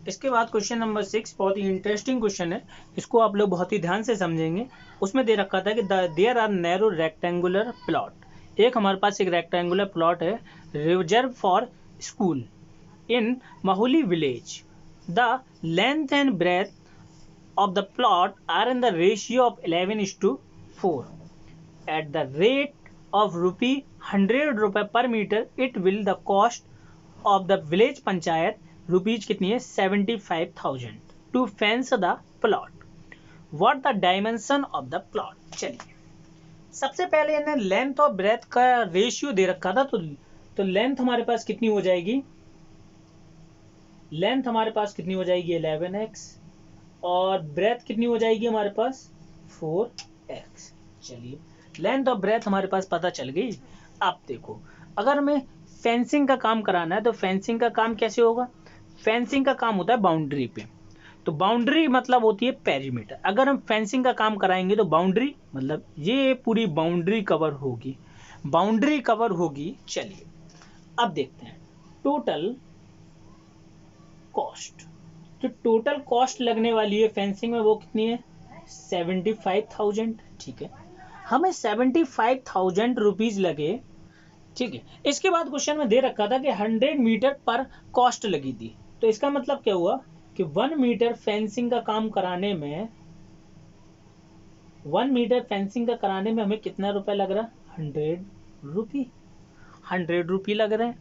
इसके बाद question number 6 बहुत ही इंटरेस्टिंग क्वेश्चन है, इसको आप लोग बहुत ही ध्यान से समझेंगे। उसमें दे रखा था कि there are narrow rectangular plot. एक हमारे पास एक रेक्टेंगुलर प्लॉट है, reserve for school in Mahuli village. The length and breadth of the plot are in the ratio of 11:4. At the rate of rupee 100 रुपए per meter, it will the cost of the village panchayat rupees कितनी है 75,000 to fence the plot. What the dimension of the plot? चलिए सबसे पहले इन्हें length और breath का ratio दे रखा था, तो लेंथ हमारे पास कितनी हो जाएगी, लेंथ हमारे पास कितनी हो जाएगी 11x और ब्रेथ कितनी हो जाएगी हमारे पास 4x। चलिए लेंथ और ब्रेथ हमारे पास पता चल गई। अब देखो अगर हमें फेंसिंग का काम कराना है तो फेंसिंग का काम कैसे होगा, फेंसिंग का काम होता है बाउंड्री पे, तो बाउंड्री मतलब होती है पेरीमीटर। अगर हम फेंसिंग का काम कराएंगे तो बाउंड्री मतलब ये पूरी बाउंड्री कवर होगी, बाउंड्री कवर होगी। चलिए अब देखते हैं टोटल कॉस्ट, जो टोटल कॉस्ट लगने वाली है फेंसिंग में वो कितनी है 75,000। ठीक है, हमें 75,000 रुपीज लगे। ठीक है, इसके बाद क्वेश्चन में दे रखा था कि 100 मीटर पर कॉस्ट लगी थी, तो इसका मतलब क्या हुआ कि 1 मीटर फेंसिंग का काम कराने में 1 मीटर फेंसिंग का कराने में हमें कितना रुपए लग रहा है 100 रुपये लग रहे हैं।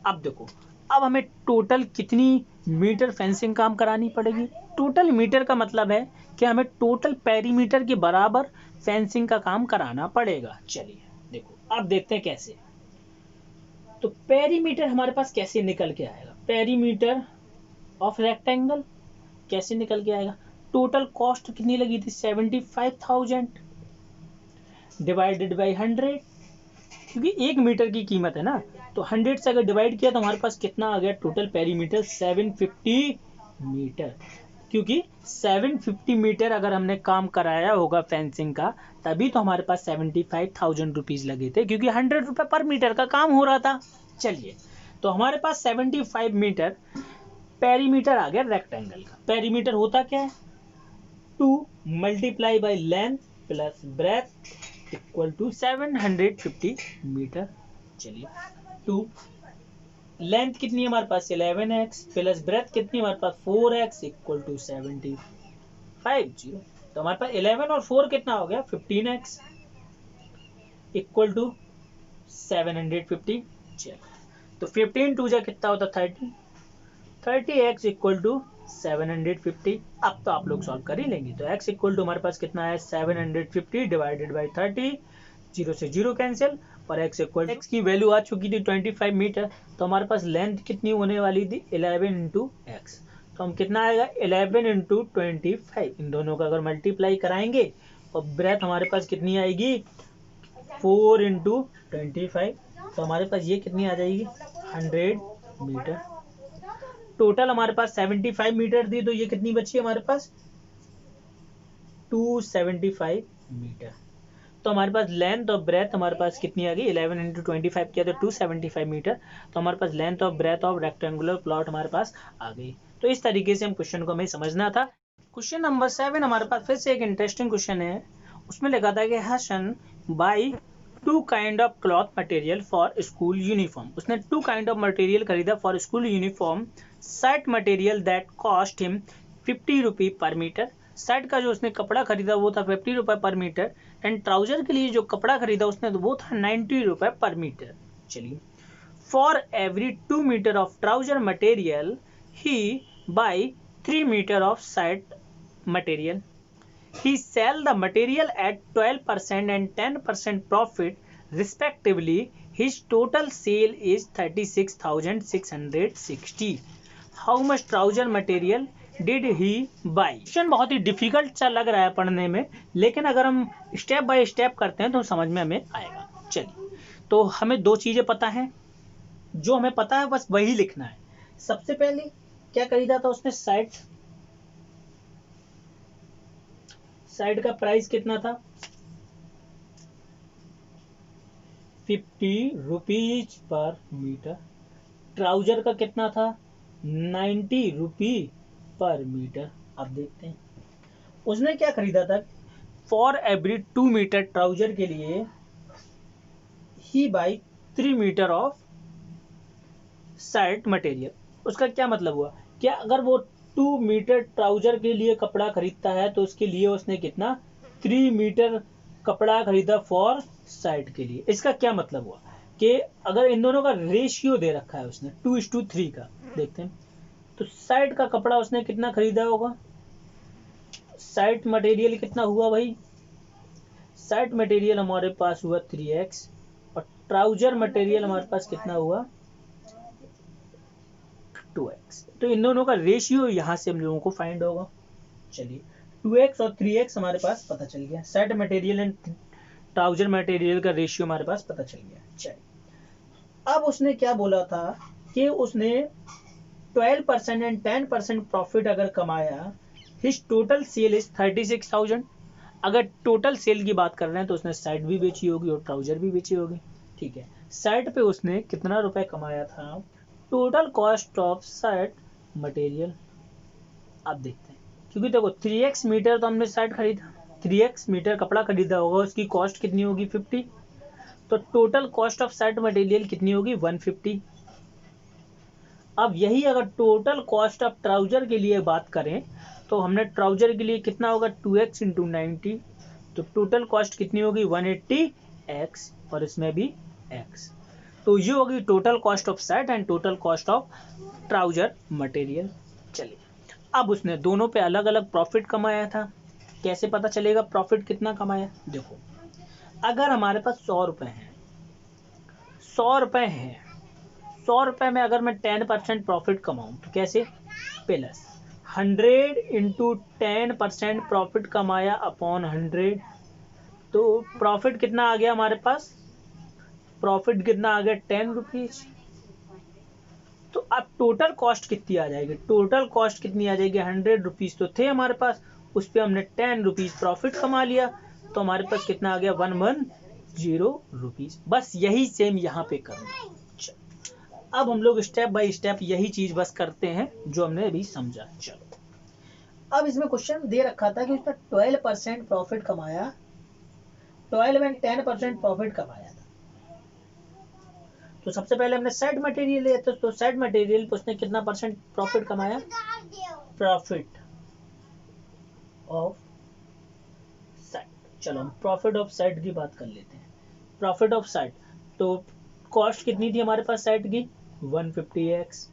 अब देखो अब हमें टोटल कितनी मीटर फेंसिंग काम करानी पड़ेगी, टोटल मीटर का मतलब है कि हमें टोटल पेरीमीटर के बराबर फेंसिंग का काम कराना पड़ेगा। चलिए देखो अब देखते हैं कैसे, तो पेरीमीटर हमारे पास कैसे निकल के आएगा, पेरीमीटर ऑफ रेक्टेंगल कैसे निकल के आएगा, टोटल कॉस्ट कितनी लगी थी 75,000 डिवाइडेड बाई 100, क्योंकि 1 मीटर की कीमत है ना, तो 100 से अगर डिवाइड किया तो हमारे पास कितना आ गया टोटल पेरीमीटर 750 मीटर, क्योंकि 750 मीटर अगर हमने काम कराया होगा फेंसिंग का तभी तो हमारे पास 75,000 रुपीज लगे थे, क्योंकि 100 रुपए पर मीटर का काम हो रहा था। चलिए तो हमारे पास 75 मीटर पेरीमीटर आ गया रेक्टेंगल का। पेरीमीटर होता क्या है 2 multiply by length plus breadth equal to 750 metre. चलिए 2 लेंथ कितनी है हमारे पास 11x प्लस ब्रेथ कितनी हमारे पास 4x इक्वल टू 75। तो हमारे पास 11 और 4 कितना हो गया 15x इक्वल टू 750। चलिए तो 15 टू जा कितना होता 30x इक्वल टू 750। अब तो आप लोग सॉल्व कर ही लेंगे, तो x इक्वल टू हमारे पास कितना है 750 डिवाइडेड बाई 30, 0 से 0 कैंसिल, और x इक्वल x की वैल्यू आ चुकी थी 25 मीटर, तो हमारे पास लेंथ कितनी होने वाली थी 11 इंटू एक्स, तो हम कितना आएगा 11 इंटू 25, इन दोनों का अगर मल्टीप्लाई कराएंगे और ब्रेथ हमारे पास कितनी आएगी 4 इंटू 25, तो हमारे पास ये कितनी आ जाएगी 100 मीटर। टोटल हमारे पास 75 मीटर थी, तो ये कितनी बची हमारे पास 275 मीटर। तो हमारे पास लेंथ और ब्रेथ हमारे पास कितनी आ गई 11 इंटू 25 किया तो 275 मीटर, तो हमारे पास लेंथ और ब्रेथ ऑफ रेक्टेंगुलर प्लॉट हमारे पास आ गई। तो इस तरीके से हम क्वेश्चन को हमें समझना था। क्वेश्चन नंबर 7 हमारे पास फिर से एक इंटरेस्टिंग क्वेश्चन है। उसमें लिखा था कि Hasan buy 2 kind of cloth material for school uniform. उसने 2 काइंड ऑफ मटेरियल खरीदा for school uniform. Shirt material that cost him 50 rupee per metre, shirt का जो उसने कपड़ा खरीदा वो था 50 रुपए पर मीटर, एंड ट्राउजर के लिए जो कपड़ा खरीदा उसने तो वो था 90 रुपए पर मीटर। चलिए for every 2 metre of trouser material he by 3 metre of shirt material, he sell the material at 12% and 10% profit respectively. His total sale is 36,660. How much trouser material did he buy? Question बहुत ही difficult सा लग रहा है पढ़ने में, लेकिन अगर हम स्टेप बाय स्टेप करते हैं तो समझ में हमें आएगा। चलिए तो हमें 2 चीजें पता है, जो हमें पता है बस वही लिखना है। सबसे पहले क्या खरीदा था उसने शर्ट का प्राइस कितना था 50 रुपीज पर मीटर, ट्राउजर का कितना था 90 रुपी पर मीटर। अब देखते हैं उसने क्या खरीदा था। फॉर एवरी 2 मीटर ट्राउजर के लिए ही by 3 metre of side material. उसका क्या मतलब हुआ कि अगर वो 2 मीटर ट्राउजर के लिए कपड़ा खरीदता है तो उसके लिए उसने कितना 3 मीटर कपड़ा खरीदा फॉर साइड के लिए। इसका क्या मतलब हुआ कि अगर इन दोनों का रेशियो दे रखा है उसने 2:3 का, देखते हैं तो साइड का कपड़ा उसने कितना खरीदा होगा। साइड मटेरियल कितना हुआ भाई, साइड मटेरियल हमारे पास हुआ 3x और ट्राउजर मटेरियल हमारे पास कितना हुआ 2x। तो इन दोनों का रेशियो यहां से हम लोगों को फाइंड होगा। चलिए 2x और 3x हमारे पास पता चल गया, side material and trouser material का रेशियो हमारे पास पता चल गया। चलिए अब उसने क्या बोला था कि उसने 12% एंड 10% प्रॉफिट अगर कमाया, हिज टोटल सेल इज 36,000। अगर टोटल सेल की बात कर रहे हैं तो उसने साइड भी बेची होगी और ट्राउजर भी बेची होगी। ठीक है, साइड पे उसने कितना रुपए कमाया था, total cost of side material. अब देखते हैं क्योंकि देखो 3x मीटर तो हमने साइड खरीदा, 3x मीटर कपड़ा खरीदा होगा, उसकी कॉस्ट कितनी होगी 50। तो total cost of side material कितनी होगी 150। अब यही अगर टोटल कॉस्ट ऑफ ट्राउजर के लिए बात करें तो हमने ट्राउजर के लिए कितना होगा 2x इंटू 90, तो टोटल कॉस्ट कितनी होगी 180x और इसमें भी x। तो ये होगी total cost of set and total cost of trouser material. चलिए अब उसने दोनों पे अलग अलग प्रॉफिट कमाया था। कैसे पता चलेगा प्रॉफिट कितना कमाया, देखो अगर हमारे पास 100 रुपए हैं, 100 रुपए हैं, 100 रुपए में अगर मैं 10% प्रॉफिट कमाऊं तो कैसे, प्लस 100 इंटू 10% प्रॉफिट कमाया अपॉन 100, तो प्रॉफिट कितना आ गया हमारे पास, प्रॉफिट कितना आ गया 10 रुपीज। तो अब टोटल कॉस्ट कितनी आ जाएगी, टोटल कॉस्ट कितनी आ जाएगी 100 रुपीज तो थे हमारे पास, उस पर हमने 10 रुपीज प्रॉफिट कमा लिया, तो हमारे पास कितना आ गया 110 रुपीज। बस यही सेम यहाँ पे करना। अब हम लोग स्टेप बाय स्टेप यही चीज बस करते हैं जो हमने अभी समझा। चलो अब इसमें क्वेश्चन दे रखा था कि उसने 12% प्रॉफिट कमाया, 12 एंड 10% प्रॉफिट कमाया था। तो सबसे पहले हमने साइड मटेरियल लिया था, तो साइड मटेरियल पर उसने कितना परसेंट प्रॉफिट कमाया, प्रॉफिट ऑफ साइड। चलो हम प्रॉफिट ऑफ साइड की बात कर लेते हैं। प्रॉफिट ऑफ साइड तो कॉस्ट कितनी थी हमारे पास साइड की 150x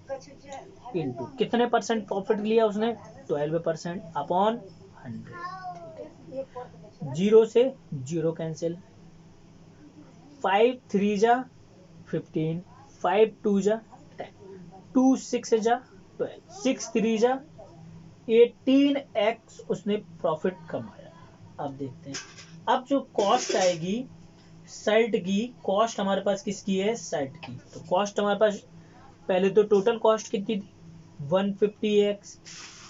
इंटू कितने परसेंट प्रॉफिट लिया उसने 12% अपॉन 100। जीरो से जीरो कैंसिल, 5 3 जा 15, 5 2 जा 10, 2 6 जा 12, 6 3 जा 18x उसने प्रॉफिट कमाया। अब देखते हैं अब जो कॉस्ट आएगी साइट की, कॉस्ट हमारे पास किसकी है साइट की, तो कॉस्ट हमारे पास पहले तो टोटल कॉस्ट कितनी थी 150x,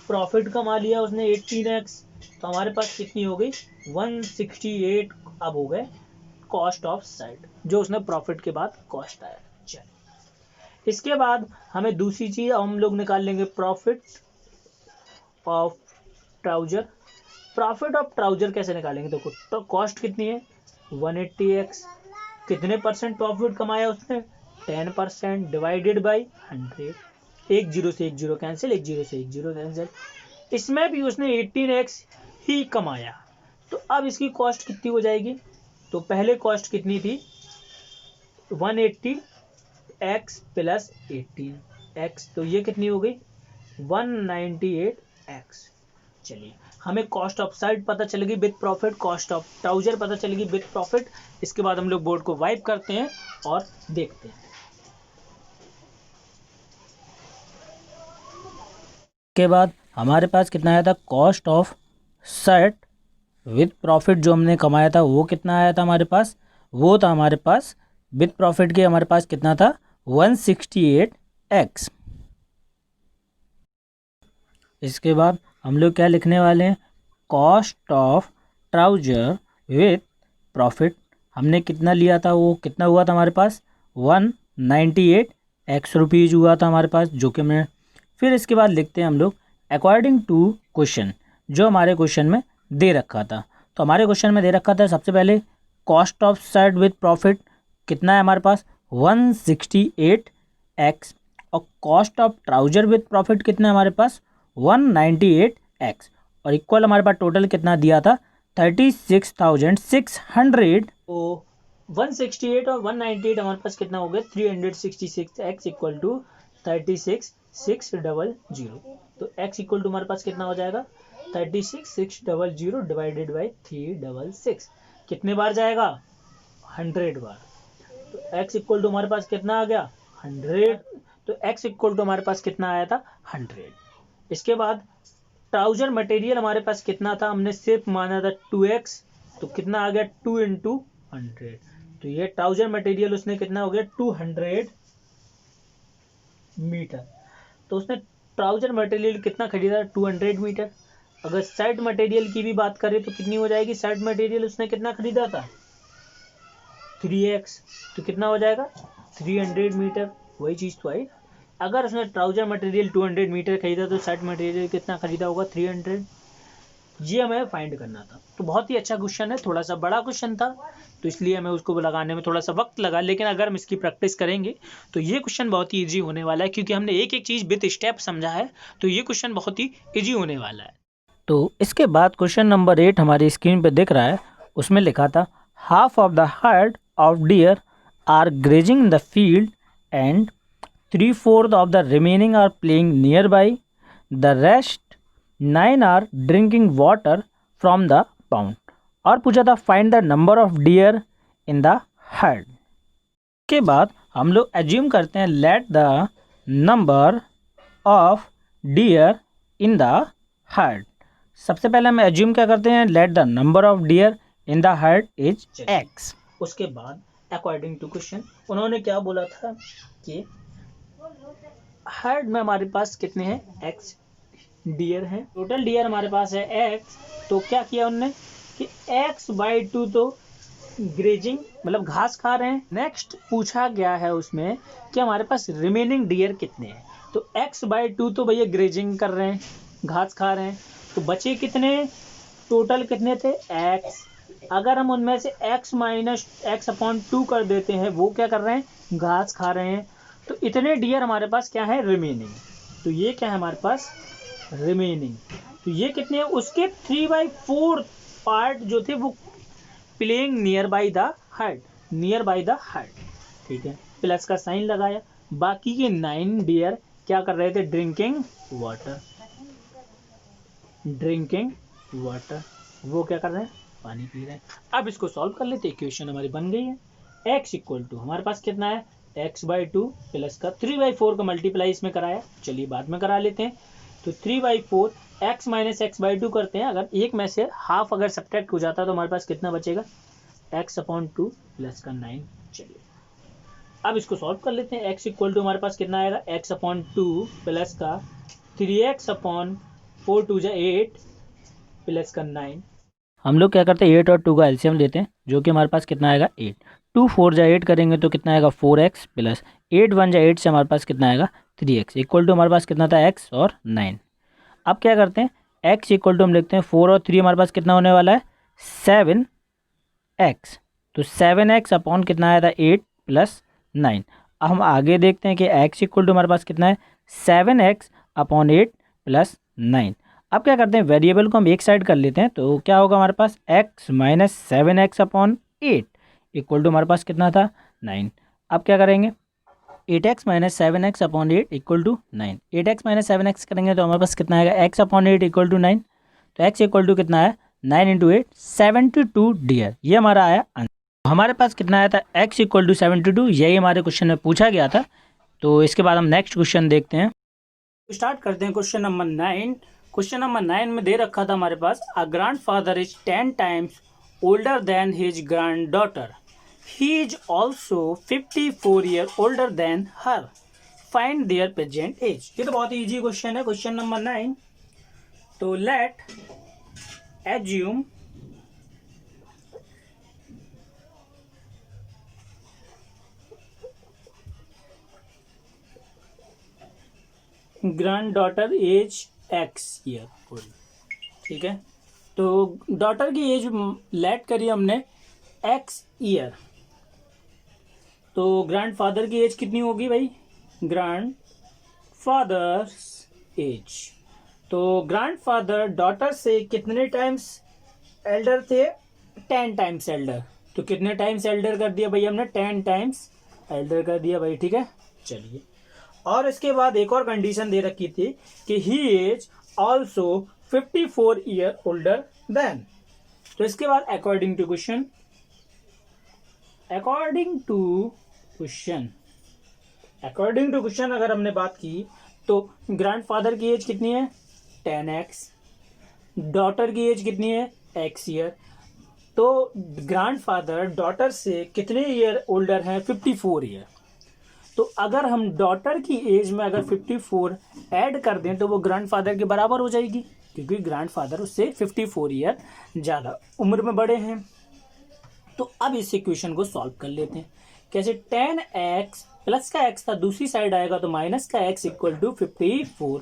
प्रॉफिट कमा लिया उसने 18x, तो हमारे पास कितनी हो गई 168। अब हो गए कॉस्ट ऑफ साइट जो उसने प्रॉफिट के बाद कॉस्ट आया। चलिए इसके बाद हमें दूसरी चीज हम लोग निकाल लेंगे profit of trouser. Profit of trouser कैसे निकालेंगे, देखो तो कॉस्ट कितनी है 180x, कितने परसेंट प्रॉफिट कमाया उसने 10% डिवाइडेड बाई 100, एक जीरो से एक जीरो कैंसिल, एक जीरो से एक जीरो कैंसिल, इसमें भी उसने 18x ही कमाया। तो अब इसकी कॉस्ट कितनी हो जाएगी, तो पहले कॉस्ट कितनी थी 180x प्लस 18x, तो ये कितनी हो गई 198x। चलिए हमें कॉस्ट ऑफ साइड पता चलेगी with profit, cost of trouser पता चलेगी विद प्रॉफिट। इसके बाद हम लोग बोर्ड को वाइप करते हैं और देखते हैं। के बाद हमारे पास कितना आया था cost of side with profit, जो हमने कमाया था वो कितना आया था हमारे पास, वो था हमारे पास विद प्रॉफिट के हमारे पास कितना था 168x। इसके बाद हम लोग क्या लिखने वाले हैं, cost of trouser with profit, हमने कितना लिया था वो कितना हुआ था हमारे पास 198x रुपीज़ हुआ था हमारे पास, जो कि मैं फिर इसके बाद लिखते हैं हम लोग अकॉर्डिंग टू क्वेश्चन, जो हमारे क्वेश्चन में दे रखा था। तो हमारे क्वेश्चन में दे रखा था सबसे पहले cost of shirt with profit कितना है हमारे पास 168x, और cost of trouser with profit कितना है हमारे पास 198x, और इक्वल हमारे पास टोटल कितना दिया था 36,600। तो 168 और 198 हमारे पास कितना हो गया 366x इक्वल टू 36,600। तो x इक्वल टू हमारे पास कितना हो जाएगा 36,600 डिवाइडेड बाई 366, कितने बार जाएगा 100 बार। तो x इक्वल टू हमारे पास कितना आ गया 100। तो x इक्वल टू हमारे पास कितना आया था 100। इसके बाद ट्राउजर मटेरियल हमारे पास कितना था, हमने सिर्फ माना था 2x, तो कितना आ गया 2 इंटू 100। तो ये ट्राउजर मटेरियल उसने कितना हो गया 200 मीटर। तो उसने ट्राउजर मटेरियल कितना खरीदा 200 मीटर। अगर शर्ट मटेरियल की भी बात करें तो कितनी हो जाएगी, शर्ट मटेरियल उसने कितना खरीदा था 3x, तो कितना हो जाएगा 300 मीटर, वही चीज तो आई। अगर उसने ट्राउजर मटेरियल 200 मीटर खरीदा तो शर्ट मटेरियल कितना खरीदा होगा 300। ये हमें फाइंड करना था। तो बहुत ही अच्छा क्वेश्चन है, थोड़ा सा बड़ा क्वेश्चन था तो इसलिए हमें उसको लगाने में थोड़ा सा वक्त लगा, लेकिन अगर हम इसकी प्रैक्टिस करेंगे तो ये क्वेश्चन बहुत ही ईजी होने वाला है, क्योंकि हमने एक एक चीज़ विद स्टेप समझा है। तो ये क्वेश्चन बहुत ही ईजी होने वाला है। तो इसके बाद क्वेश्चन नंबर 8 हमारी स्क्रीन पे दिख रहा है, उसमें लिखा था half of the herd of deer are grazing in the field and 3/4 of the remaining are playing nearby. The rest 9 are drinking water from the pond. और पूछा था find the number of deer in the herd. के बाद हम लोग assume करते हैं let the number of deer in the herd. सबसे पहले हम एज्यूम क्या करते हैं let the number of deer in the herd is x. उसके बाद अकॉर्डिंग टू क्वेश्चन उन्होंने क्या बोला था कि हर्ड में हमारे पास कितने हैं x डियर हैं, टोटल डियर हमारे पास है x। तो क्या किया उन्होंने कि x/2 तो ग्रेजिंग मतलब घास खा रहे हैं। नेक्स्ट पूछा गया है उसमें कि हमारे पास रिमेनिंग डियर कितने हैं, तो x/2 तो भैया ग्रेजिंग कर रहे हैं, घास खा रहे हैं, तो बचे कितने, टोटल कितने थे x। अगर हम उनमें से x माइनस x/2 कर देते हैं, वो क्या कर रहे हैं घास खा रहे हैं, तो इतने डियर हमारे पास क्या है रिमेनिंग। तो ये क्या है हमारे पास रिमेनिंग, तो ये कितने हैं उसके 3/4 पार्ट जो थे वो playing near by the heard, near by the heard, ठीक है, प्लस का साइन लगाया। बाकी के 9 डियर क्या कर रहे थे ड्रिंकिंग वाटर, ड्रिंकिंग वाटर, वो क्या कर रहे हैं पानी पी रहे हैं। अब इसको सॉल्व कर लेते, इक्वेशन हमारी बन गई है। x इक्वल टू हमारे पास कितना है x/2 प्लस का 3/4 का मल्टीप्लाई इसमें कराया, चलिए बाद में करा लेते हैं। तो 3/4 x माइनस x/2 करते हैं, अगर एक में से हाफ अगर सब्ट्रैक्ट हो जाता है तो हमारे पास कितना बचेगा x/2 प्लस का 9। चलिए अब इसको सॉल्व कर लेते हैं। x इक्वल टू हमारे पास कितना आएगा x/2 प्लस का 3x/4 2 8 प्लस का 9। हम लोग क्या करते हैं 8 और 2 का एलसीएम लेते हैं, जो कि हमारे पास कितना आएगा 8, 2 4 जा 8 करेंगे तो कितना आएगा 4x प्लस 8 1 जा 8 से हमारे पास कितना आएगा 3x इक्वल टू हमारे पास कितना था x और 9। अब क्या करते हैं x इक्वल टू हम लिखते हैं 4 और 3 हमारे पास कितना होने वाला है 7x, तो 7x अपॉन कितना आया था 8 प्लस 9। अब हम आगे देखते हैं कि x इक्वल टू हमारे पास कितना है 7x अपॉन 8 प्लस 9। अब क्या करते हैं वेरिएबल को हम एक साइड कर लेते हैं, तो क्या होगा हमारे पास x minus 7x upon 8 equal to हमारे पास कितना था 9। अब क्या करेंगे 8x minus 7x upon 8 equal to 9, 8x minus 7x करेंगे तो हमारे पास कितना आएगा x अपॉन 8 इक्वल टू 9, तो x इक्वल टू कितना है 9 इंटू 8 72 डियर, ये हमारा आया आंसर। हमारे पास कितना आया था x इक्वल टू 72, यही हमारे क्वेश्चन में पूछा गया था। तो इसके बाद हम नेक्स्ट क्वेश्चन देखते हैं, स्टार्ट करते हैं क्वेश्चन नंबर 9। क्वेश्चन नंबर 9 में दे रखा था हमारे पास a grandfather is 10 times older than his granddaughter, he is also 54 year older than her, find their present age. ये तो बहुत ही ईजी क्वेश्चन है, क्वेश्चन नंबर 9। तो let assume granddaughter age x year old, ठीक है। तो daughter की एज लेट करी हमने एक्स ईयर, तो ग्रैंडफादर की एज कितनी होगी भाई, ग्रैंडफादर्स एज। तो ग्रैंडफादर डॉटर से कितने टाइम्स एल्डर थे, 10 टाइम्स एल्डर। तो कितने टाइम्स एल्डर कर दिया भाई हमने, 10 टाइम्स एल्डर कर दिया भाई, ठीक है। चलिए, और इसके बाद एक और कंडीशन दे रखी थी कि ही is also 54 year older then. तो इसके बाद अकॉर्डिंग टू क्वेश्चन, अगर हमने बात की तो ग्रैंडफादर की एज कितनी है, 10x, डॉटर की एज कितनी है, x ईयर। तो ग्रैंडफादर डॉटर से कितने ईयर ओल्डर है, 54 ईयर। तो अगर हम डॉटर की एज में अगर 54 ऐड कर दें तो वो ग्रैंडफादर के बराबर हो जाएगी, क्योंकि ग्रैंडफादर उससे 54 ईयर ज़्यादा उम्र में बड़े हैं। तो अब इस इक्वेशन को सॉल्व कर लेते हैं। कैसे, 10x प्लस का x था, दूसरी साइड आएगा तो माइनस का x इक्वल टू 54।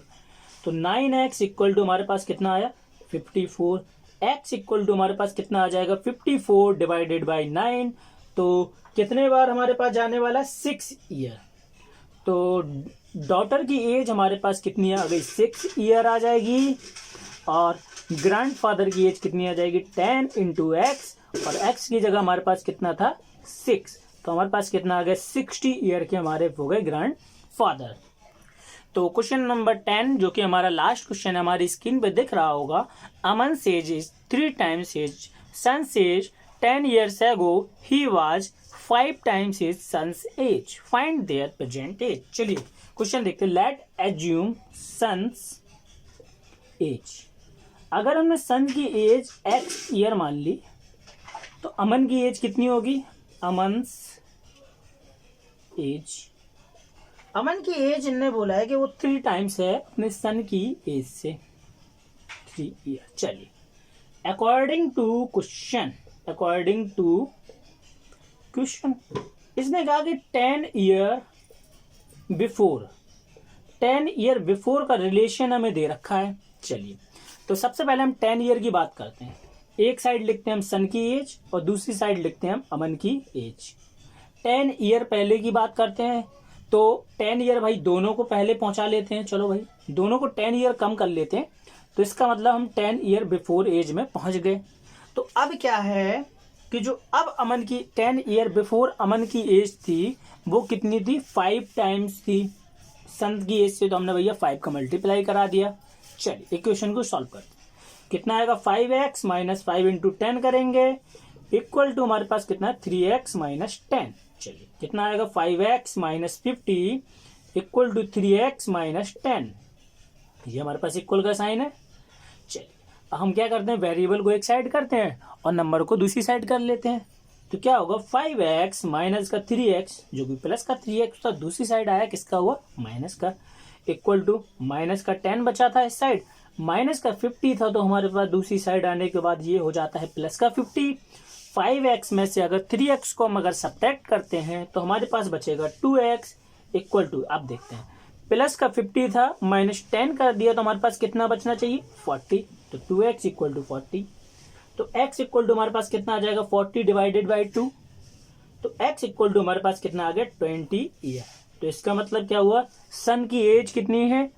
तो 9x इक्वल टू हमारे पास कितना आया, 54। x इक्वल टू हमारे पास कितना आ जाएगा, 54 डिवाइडेड बाई 9। तो कितने बार हमारे पास जाने वाला, 6 ईयर। तो डॉटर की एज हमारे पास कितनी आ गई, 6 ईयर आ जाएगी। और ग्रैंडफादर की एज कितनी आ जाएगी, 10 इंटू एक्स, और x की जगह हमारे पास कितना था, 6। तो हमारे पास कितना आ गया, 60 ईयर के हमारे हो गए ग्रैंडफादर। तो क्वेश्चन नंबर 10 जो कि हमारा लास्ट क्वेश्चन है, हमारी स्क्रीन पे दिख रहा होगा। Aman says is 3 times his son age 10 years ago he was 5 times his son's age. Find their present age. चलिए क्वेश्चन देखते हैं। Let assume sons age. अगर हमने सन की एज x ईयर मान ली तो अमन की एज कितनी होगी, अमन्स एज। अमन की एज इनने बोला है कि वो 3 टाइम्स है अपने सन की एज से, 3 ईयर। चलिए, अकॉर्डिंग टू क्वेश्चन इसने कहा कि 10 ईयर बिफोर का रिलेशन हमें दे रखा है। चलिए, तो सबसे पहले हम 10 ईयर की बात करते हैं। एक साइड लिखते हैं हम सन की एज और दूसरी साइड लिखते हैं हम अमन की एज। 10 ईयर पहले की बात करते हैं, तो 10 ईयर भाई दोनों को पहले पहुंचा लेते हैं। चलो भाई, दोनों को 10 ईयर कम कर लेते हैं, तो इसका मतलब हम 10 ईयर बिफोर एज में पहुंच गए। तो अब क्या है कि जो अब अमन की 10 ईयर बिफोर अमन की एज थी वो कितनी थी, 5 टाइम्स थी सन की एज से। तो हमने भैया 5 का मल्टीप्लाई करा दिया। चलिए इक्वेशन को सॉल्व करते हैं। कितना आएगा, 5x माइनस 5 इंटू 10 करेंगे, इक्वल टू हमारे पास कितना, 3x माइनस 10। चलिए कितना आएगा, 5x minus 50 equal to 3x minus 10। ये हमारे पास इक्वल का साइन है। चलिए हम क्या करते हैं, वेरिएबल को एक साइड करते हैं और नंबर को दूसरी साइड कर लेते हैं। तो क्या होगा, 5x माइनस का 3x जो कि प्लस का 3x था, दूसरी साइड आया किसका हुआ, माइनस का, इक्वल टू माइनस का 10 बचा था इस साइड, माइनस का 50 था, तो हमारे पास दूसरी साइड आने के बाद ये हो जाता है प्लस का 50। 5x में से अगर 3x को हम अगर सब्ट्रैक्ट करते हैं तो हमारे पास बचेगा 2x इक्वल टू, आप देखते हैं प्लस का 50 था, माइनस 10 कर दिया तो हमारे पास कितना बचना चाहिए, 40। तो 2x इक्वल टू 40। तो x इक्वल टू हमारे पास कितना आ जाएगा, 40 डिवाइडेड बाई 2। तो x इक्वल टू हमारे पास कितना आ गया, 20 ईयर। तो इसका मतलब क्या हुआ, सन की एज कितनी है,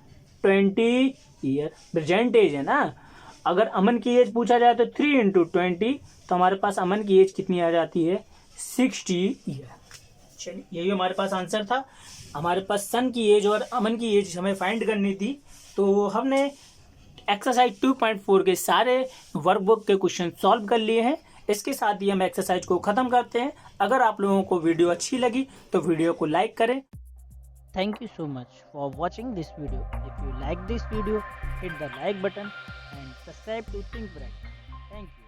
20 ईयर। प्रेजेंट एज है ना। अगर अमन की एज पूछा जाए तो 3 इंटू 20, तो हमारे पास अमन की एज कितनी आ जाती है, 60 ईयर। चलिए यही हमारे पास आंसर था। हमारे पास सन की एज और अमन की एज हमें फाइंड करनी थी। तो हमने एक्सरसाइज 2.4 के सारे वर्कबुक के क्वेश्चन सॉल्व कर लिए हैं। इसके साथ ही हम एक्सरसाइज को ख़त्म करते हैं। अगर आप लोगों को वीडियो अच्छी लगी तो वीडियो को लाइक करें। Thank you so much for watching this video. If you like this video, hit the like button and subscribe to Think Bright. Thank you.